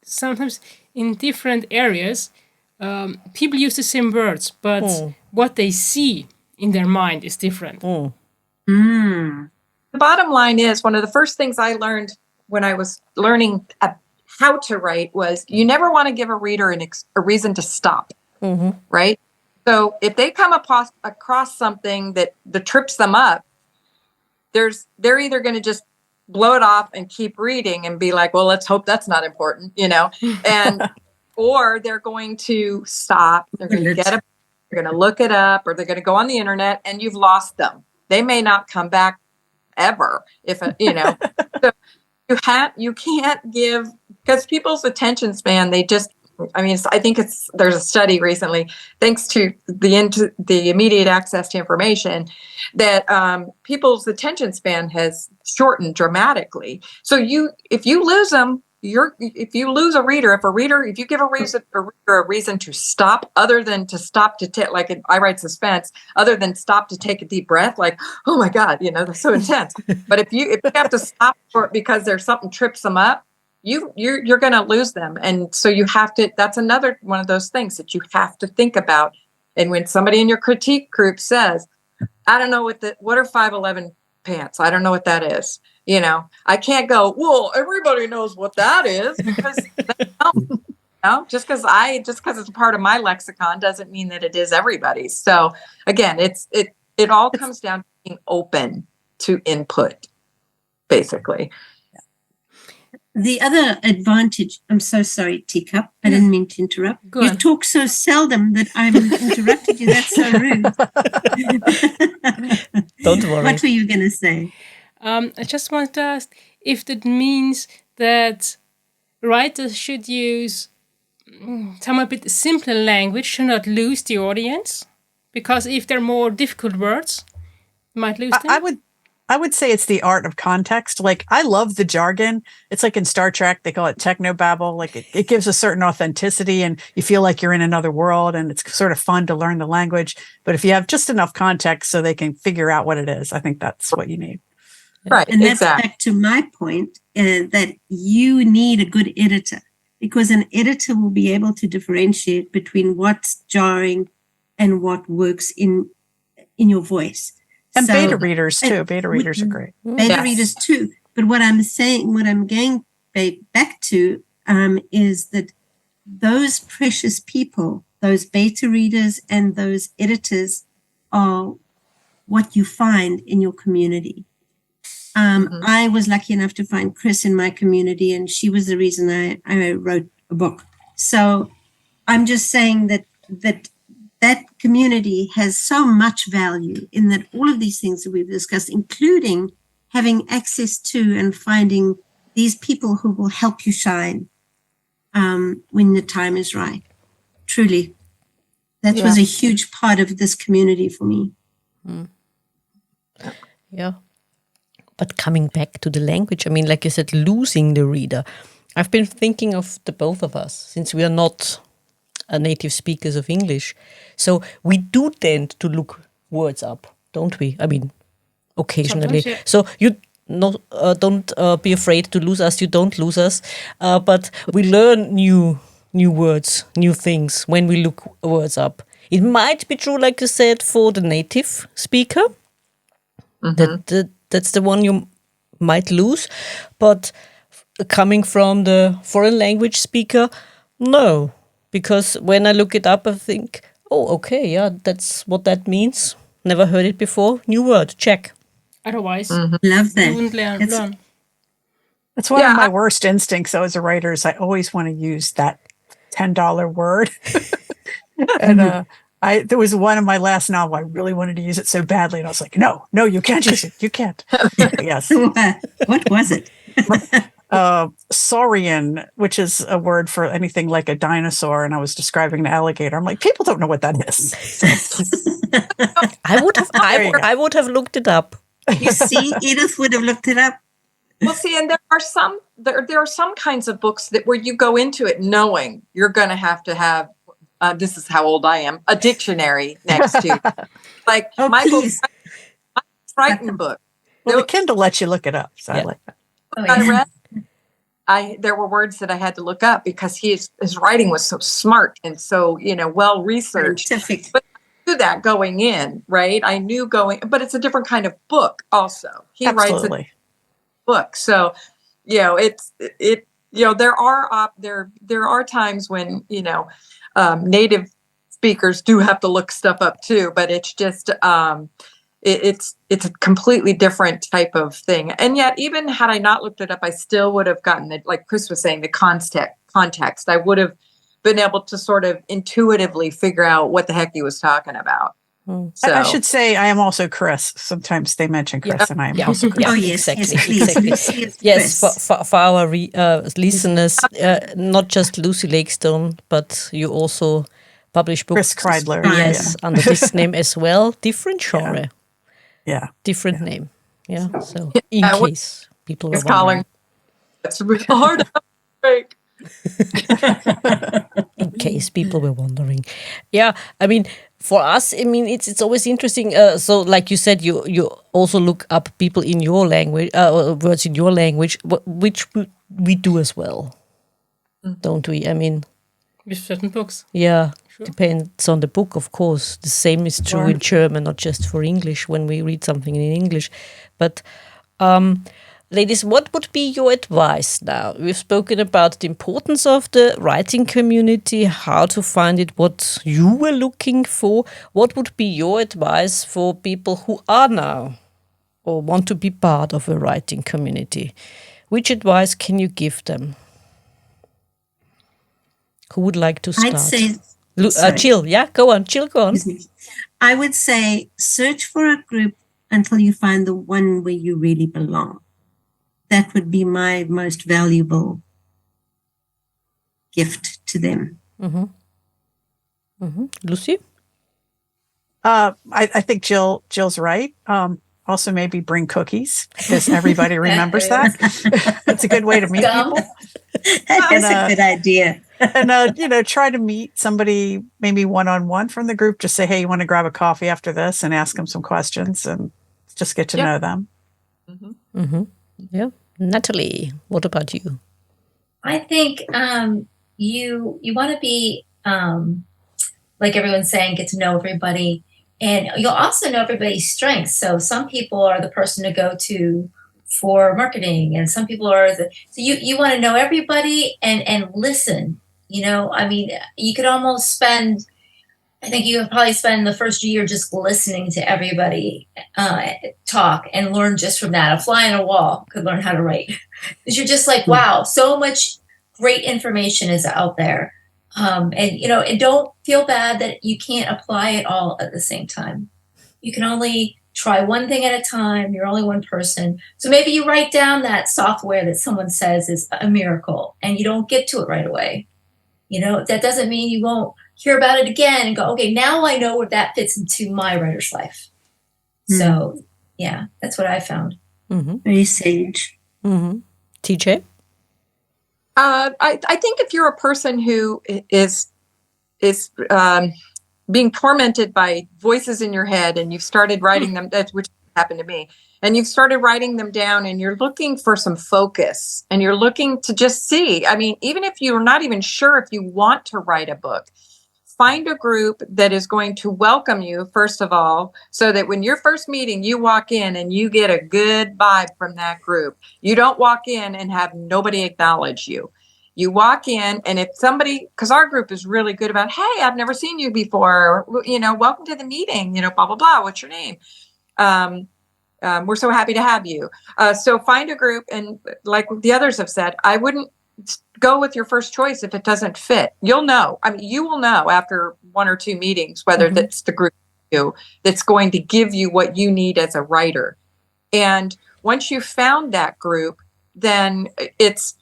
sometimes in different areas, people use the same words, but what they see in their mind is different. The bottom line is, one of the first things I learned when I was learning how to write was you never want to give a reader a reason to stop, right? So if they come across something that trips them up, they're either going to just blow it off and keep reading and be like, well, let's hope that's not important, you know, and or they're going to stop. They're going to they're going to look it up, or they're going to go on the internet, and you've lost them. They may not come back ever if you know. So you can't give, because people's attention span, I mean, I think there's a study recently, thanks to the immediate access to information, that people's attention span has shortened dramatically. So if you lose them, if you lose a reader, if you give a reason to stop, other than to stop to take, like I write suspense, other than stop to take a deep breath, like, oh my God, that's so intense. But if you have to stop for it because there's something trips them up, you're going to lose them. And so you have to, that's another one of those things that you have to think about. And when somebody in your critique group says, I don't know what are 511 pants? I don't know what that is. I can't go, well, everybody knows what that is, because just because it's a part of my lexicon doesn't mean that it is everybody's. So again, it all comes down to being open to input, basically. The other advantage, I'm so sorry, Teacup, I didn't mean to interrupt. Go You on. talk so seldom that I've interrupted you. That's so rude. Don't worry. What were you going to say? I just wanted to ask if that means that writers should use some a bit simpler language to not lose the audience, because if they're more difficult words, you might lose them. I would say it's the art of context. Like, I love the jargon. It's like in Star Trek, they call it technobabble. Like, it gives a certain authenticity, and you feel like you're in another world, and it's sort of fun to learn the language. But if you have just enough context so they can figure out what it is, I think that's what you need. Right. And that's exactly. back to my point, that you need a good editor, because an editor will be able to differentiate between what's jarring and what works in your voice. And So- beta readers too. Beta readers are great. Beta Yes. readers too. But what I'm saying, what I'm going back to, is that those precious people, those beta readers and those editors, are what you find in your community. I was lucky enough to find Chris in my community, and she was the reason I wrote a book. So I'm just saying that community has so much value in that all of these things that we've discussed, including having access to and finding these people who will help you shine when the time is right. Truly. That was a huge part of this community for me. Yeah. But coming back to the language, I mean, like you said, losing the reader. I've been thinking of the both of us, since we are not native speakers of English. So we do tend to look words up, don't we? I mean, occasionally. Sometimes, yeah. So you don't be afraid to lose us. You don't lose us. But we learn new words, new things when we look words up. It might be true, like you said, for the native speaker. That's the one you might lose. But coming from the foreign language speaker, no. Because when I look it up, I think, oh, okay, yeah, that's what that means. Never heard it before. New word, check. Otherwise, Love that. you wouldn't learn. That's one of my worst instincts, though, as a writer, is I always want to use that $10 word. And there was one in my last novel, I really wanted to use it so badly. And I was like, no, you can't use it. You can't. Yes. What was it? Saurian, which is a word for anything like a dinosaur. And I was describing an alligator. I'm like, people don't know what that is. I would have looked it up. You see, Edith would have looked it up. Well, see, and there are some kinds of books that where you go into it knowing you're going to have, this is how old I am, a dictionary next to you. Like Michael's Crichton book. Well, the Kindle lets you look it up. So I like that. I read, there were words that I had to look up because his writing was so smart and so, well researched. Scientific. But I knew that going in, right? I knew but it's a different kind of book also. He Absolutely. writes a book. So, there are times when, native speakers do have to look stuff up too, but it's just, it's a completely different type of thing. And yet, even had I not looked it up, I still would have gotten it, like Chris was saying, the context. I would have been able to sort of intuitively figure out what the heck he was talking about. So I should say I am also Chris. Sometimes they mention Chris, and I am also Chris. Oh, yes, Exactly, yes, please. exactly. Lucy is Yes, Chris. for our listeners, not just Lucy Lakestone, but you also publish books. Chris Kreidler. Yes, under this name as well. Different genre, Yeah. different name. Yeah, so in what case people were is calling. wondering. It's really hard to break. In case people were wondering. Yeah, I mean, for us, I mean, it's always interesting. So, like you said, you also look up people in your language, words in your language, which we do as well, don't we? I mean, With certain books. yeah, depends on the book, of course. The same is true in German, not just for English when we read something in English. But ladies, what would be your advice now? We've spoken about the importance of the writing community, how to find it, what you were looking for. What would be your advice for people who are now or want to be part of a writing community? Which advice can you give them? Who would like to start? I'd say, Jill, yeah, go on. Jill, go on. excuse me. I would say search for a group until you find the one where you really belong. That would be my most valuable gift to them. Lucy? I think Jill's right. Also, maybe bring cookies because everybody remembers that. It's a good way to meet people. That's a good idea. And try to meet somebody maybe one-on-one from the group. Just say, hey, you want to grab a coffee after this, and ask them some questions and just get to know them. Yeah. Natalie, what about you? I think you want to be like everyone's saying, get to know everybody, and you'll also know everybody's strengths. So some people are the person to go to for marketing, and some people are so you want to know everybody and listen. I mean, you could almost spend. I think you would probably spend the first year just listening to everybody talk and learn just from that. A fly on a wall could learn how to write. Because you're just like, wow, so much great information is out there. And don't feel bad that you can't apply it all at the same time. You can only try one thing at a time. You're only one person. So maybe you write down that software that someone says is a miracle and you don't get to it right away. That doesn't mean you won't hear about it again and go, okay, now I know where that fits into my writer's life. So, yeah, that's what I found. Very sage. TJ? I think if you're a person who is being tormented by voices in your head and you've started writing them, which happened to me, and you've started writing them down and you're looking for some focus and you're looking to just see, I mean, even if you're not even sure if you want to write a book, find a group that is going to welcome you, first of all, so that when you're first meeting, you walk in and you get a good vibe from that group. You don't walk in and have nobody acknowledge you. You walk in, and if somebody, because our group is really good about, hey, I've never seen you before, welcome to the meeting, blah, blah, blah, what's your name? We're so happy to have you. So find a group, and like the others have said, I wouldn't go with your first choice if it doesn't fit. You'll know. I mean, you will know after one or two meetings whether that's the group that's going to give you what you need as a writer. And once you've found that group, then it's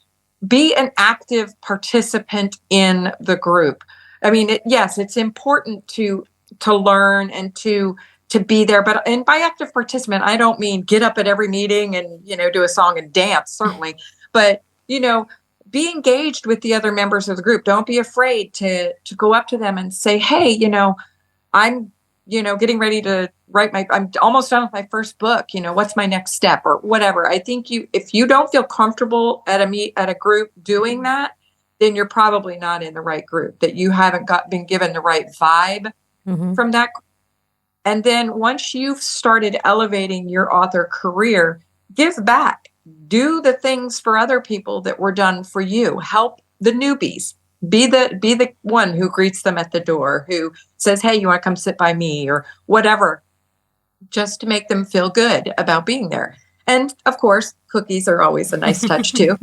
be an active participant in the group. I mean, yes, it's important to learn and to be there, and by active participant, I don't mean get up at every meeting and do a song and dance, certainly, but be engaged with the other members of the group. Don't be afraid to go up to them and say, hey, I'm getting ready to write I'm almost done with my first book. What's my next step or whatever. I think if you don't feel comfortable at a group doing that, then you're probably not in the right group, that you haven't been given the right vibe from that group. And then once you've started elevating your author career, give back. Do the things for other people that were done for you. Help the newbies. Be the one who greets them at the door, who says, hey, you want to come sit by me or whatever, just to make them feel good about being there. And of course, cookies are always a nice touch too.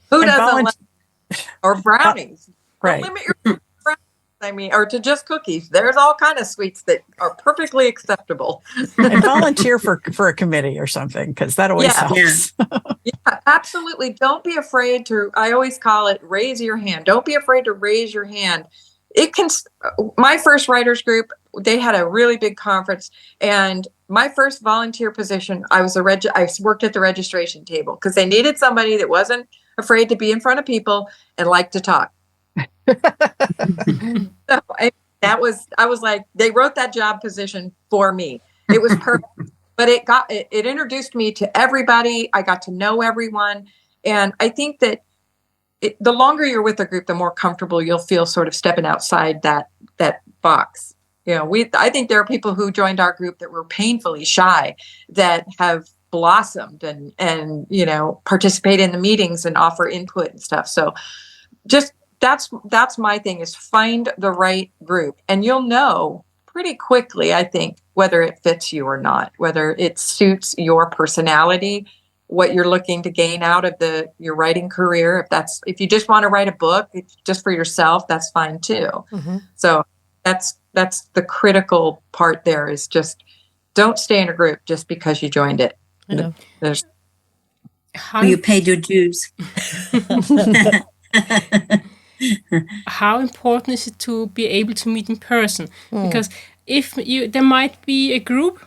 Who doesn't or brownies? Right. Don't limit your brownies. I mean, or to just cookies. There's all kind of sweets that are perfectly acceptable. And volunteer for a committee or something, because that always helps. Yeah, absolutely. Don't be afraid to, I always call it raise your hand. Don't be afraid to raise your hand. It can, my first writers group, they had a really big conference, and my first volunteer position, I worked at the registration table because they needed somebody that wasn't afraid to be in front of people and liked to talk. So I was like, they wrote that job position for me. It was perfect, but it introduced me to everybody. I got to know everyone. And I think that the longer you're with a group, the more comfortable you'll feel sort of stepping outside that box. You know, I think there are people who joined our group that were painfully shy that have blossomed and, you know, participate in the meetings and offer input and stuff. So just, that's my thing, is find the right group, and you'll know pretty quickly, I think, whether it fits you or not, whether it suits your personality, what you're looking to gain out of your writing career. If you just want to write a book just for yourself, that's fine too. Mm-hmm. So that's the critical part there, is just don't stay in a group just because you joined it. You paid your dues. How important is it to be able to meet in person? Because there might be a group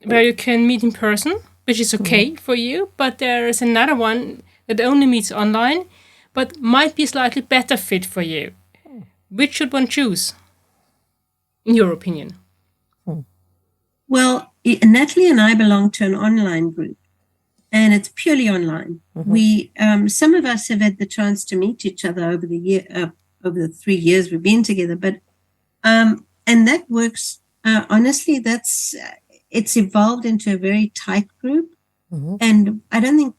where you can meet in person, which is okay for you, but there is another one that only meets online, but might be a slightly better fit for you. Which should one choose, in your opinion? Well, Natalie and I belong to an online group, and it's purely online. Mm-hmm. We, some of us have had the chance to meet each other over the 3 years we've been together, but and that works. Honestly, it's evolved into a very tight group, and I don't think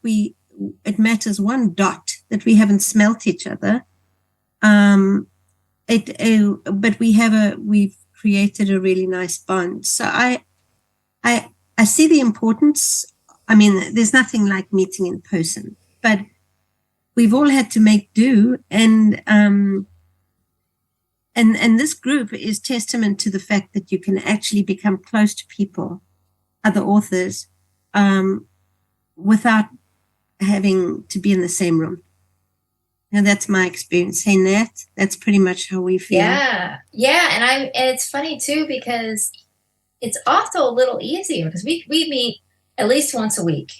it matters one dot that we haven't smelt each other. But we've created a really nice bond. So I see the importance. I mean, there's nothing like meeting in person, but we've all had to make do, and this group is testament to the fact that you can actually become close to people, other authors, without having to be in the same room. And that's my experience. Hey, Nat, that's pretty much how we feel. Yeah, and it's funny too, because it's also a little easier because we meet at least once a week,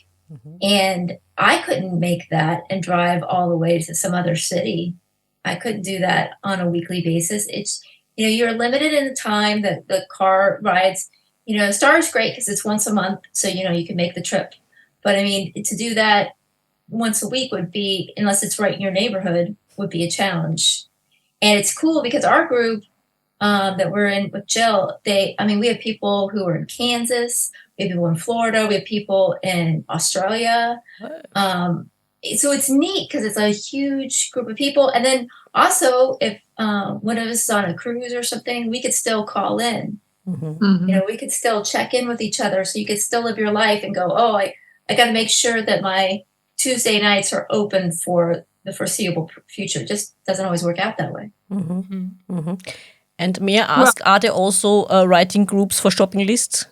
and I couldn't make that and drive all the way to some other city. I couldn't do that on a weekly basis. It's, you're limited in the time that the car rides. Star is great because it's once a month, so you can make the trip. But I mean, to do that once a week would be, unless it's right in your neighborhood, would be a challenge. And it's cool because our group that we're in with Jill, we have people who are in Kansas, we have people in Florida, we have people in Australia. So it's neat because it's a huge group of people. And then also, if one of us is on a cruise or something, we could still call in. We could still check in with each other. So you could still live your life and go, oh, I got to make sure that my Tuesday nights are open for the foreseeable future. It just doesn't always work out that way. And may I ask, are there also writing groups for shopping lists?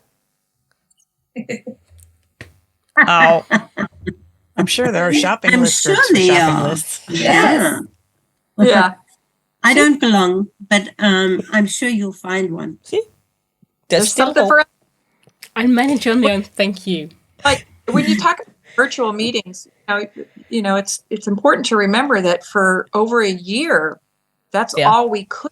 Ow. I'm sure there are shopping lists for shopping lists. Yeah. Yeah. I don't belong, but I'm sure you'll find one. See? There's something for us. I'll manage on my own. Thank you. Like when you talk about virtual meetings, it's important to remember that for over a year, that's all we could.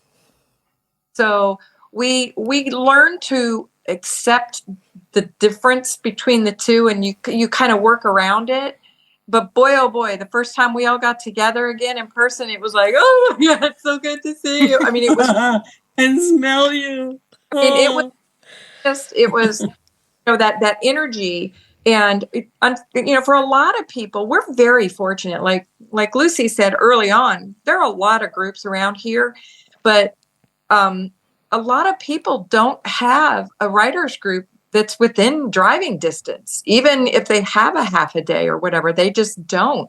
So we learned to accept the difference between the two, and you kind of work around it. But boy, oh boy, the first time we all got together again in person, it was like, oh my God, it's so good to see you. I mean, it was and smell you. It was that energy. And for a lot of people, we're very fortunate. Like Lucy said early on, there are a lot of groups around here, but a lot of people don't have a writers group that's within driving distance. Even if they have a half a day or whatever, they just don't.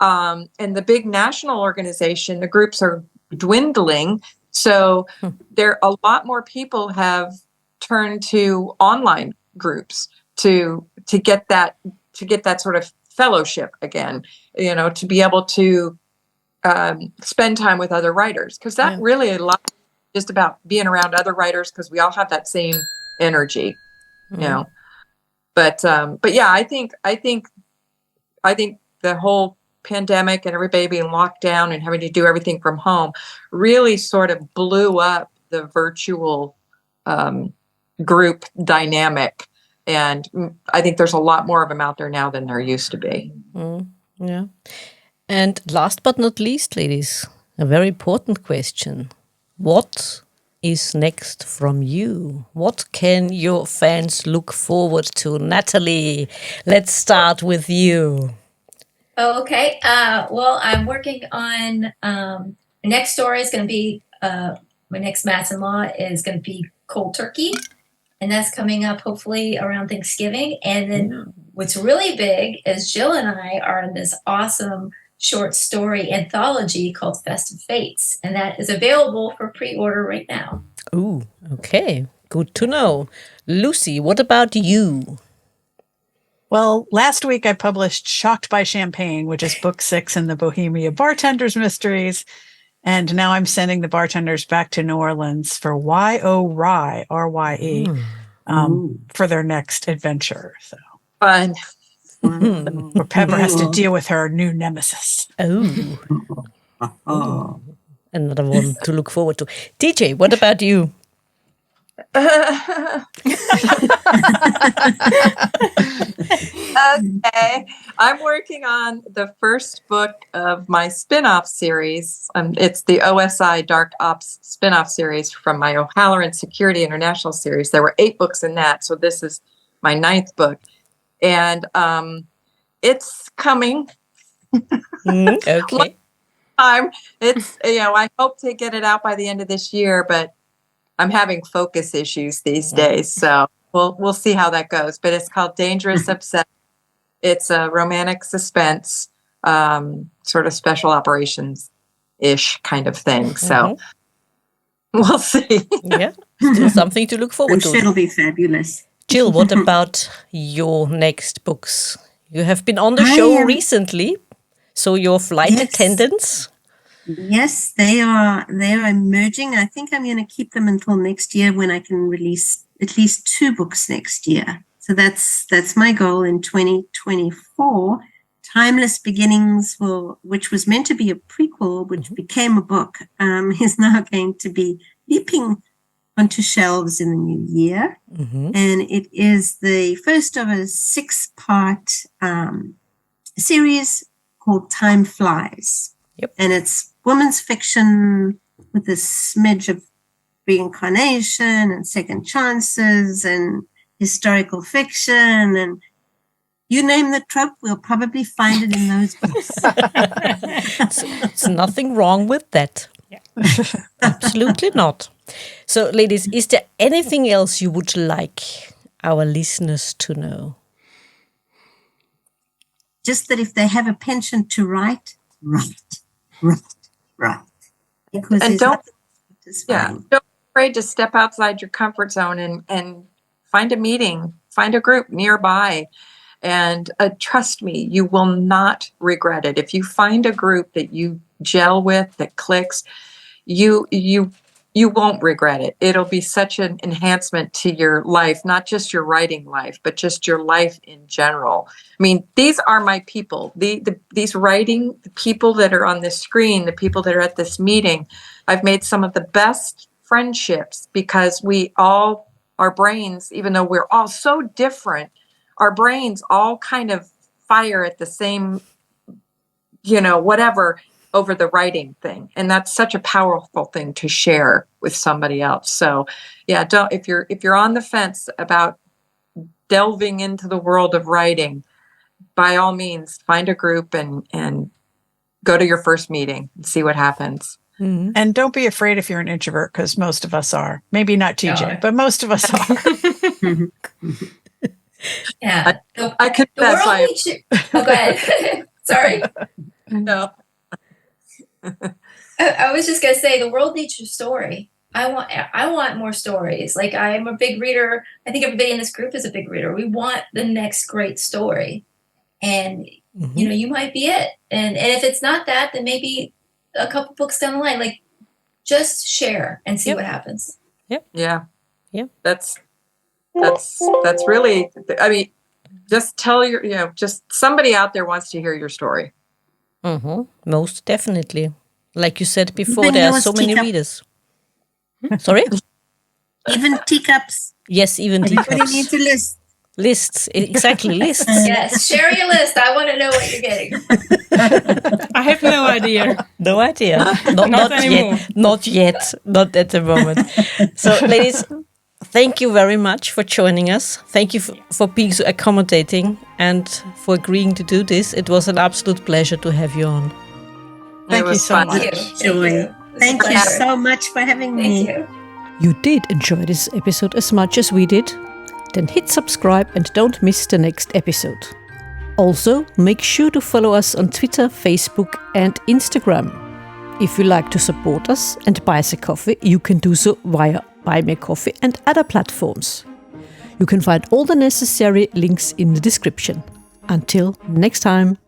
And the big national organization, the groups are dwindling. So there a lot more people have turned to online groups to get that sort of fellowship again, to be able to spend time with other writers, because that really a lot just about being around other writers, because we all have that same energy, But yeah, I think the whole pandemic and everybody being locked down and having to do everything from home really sort of blew up the virtual group dynamic. And I think there's a lot more of them out there now than there used to be. Yeah. And last but not least, ladies, a very important question. What is next from you? What can your fans look forward to? Natalie, let's start with you. Oh, okay. Well, I'm working on the next story is going to be my next Mass-in-Law is going to be cold turkey, and that's coming up hopefully around Thanksgiving. And then what's really big is Jill and I are in this awesome short story anthology called Festive Fates, and that is available for pre-order right now. Ooh, okay. Good to know. Lucy, what about you? Well, last week I published Shocked by Champagne, which is book 6 in the Bohemia Bartenders Mysteries. And now I'm sending the bartenders back to New Orleans for Y.O. Rye, R-Y-E, for their next adventure. So Fun. where Pepper has to deal with her new nemesis. Oh. Another one to look forward to. DJ, what about you? Okay. I'm working on the first book of my spin-off series. It's the OSI Dark Ops spin-off series from my O'Halloran Security International series. There were 8 books in that, so this is my 9th book. And it's coming. Okay. It's, I hope to get it out by the end of this year, but I'm having focus issues these days, so we'll see how that goes. But it's called Dangerous Obsession. It's a romantic suspense, sort of special operations-ish kind of thing. So we'll see. Yeah, still something to look forward to. It'll be fabulous. Jill, what about your next books? You have been on the show recently, so your flight attendants. Yes, they are emerging. I think I'm going to keep them until next year, when I can release at least 2 books next year. So that's my goal in 2024. Timeless Beginnings, which was meant to be a prequel, which became a book, is now going to be leaping onto shelves in the new year. And it is the first of a 6-part series called Time Flies. Yep. And it's women's fiction with a smidge of reincarnation and second chances and historical fiction, and you name the trope, we'll probably find it in those books. It's nothing wrong with that. Yeah. Absolutely not. So, ladies, is there anything else you would like our listeners to know? Just that if they have a penchant to write. Because and don't be afraid to step outside your comfort zone and find a meeting, find a group nearby. And trust me, you will not regret it. If you find a group that you gel with, that clicks, you won't regret it. It'll be such an enhancement to your life, not just your writing life, but just your life in general. I mean, these are my people. These writing, the people that are on this screen, the people that are at this meeting, I've made some of the best friendships because our brains, even though we're all so different, our brains all kind of fire at the same, whatever, over the writing thing. And that's such a powerful thing to share with somebody else. So yeah, if you're on the fence about delving into the world of writing, by all means, find a group and go to your first meeting and see what happens. Mm-hmm. And don't be afraid if you're an introvert, because most of us are. Maybe not TJ, but most of us are. Yeah. I could. Oh, go ahead. Sorry. No. I was just gonna say, the world needs your story. I want more stories. Like, I'm a big reader. I think everybody in this group is a big reader. We want the next great story, and you might be it. And if it's not that, then maybe a couple books down the line. Like, just share and see what happens. Yeah. That's really. I mean, just tell just somebody out there wants to hear your story. Most definitely. Like you said before, Even there are yours, so many teacup. readers. Sorry? Even teacups. Yes, even Everybody teacups. needs a list. Lists, exactly, lists. Yes, share your list. I want to know what you're getting. I have no idea. No idea. Not anymore. yet. Not yet. Not at the moment. So, ladies, thank you very much for joining us. Thank you for being so accommodating and for agreeing to do this. It was an absolute pleasure to have you on. Thank you so much. Thank Joy. you. Thank you so much for having me. Thank you. You did enjoy this episode as much as we did? Then hit subscribe and don't miss the next episode. Also, make sure to follow us on Twitter, Facebook and Instagram. If you like to support us and buy us a coffee, you can do so via Buy Me a Coffee and other platforms. You can find all the necessary links in the description. Until next time.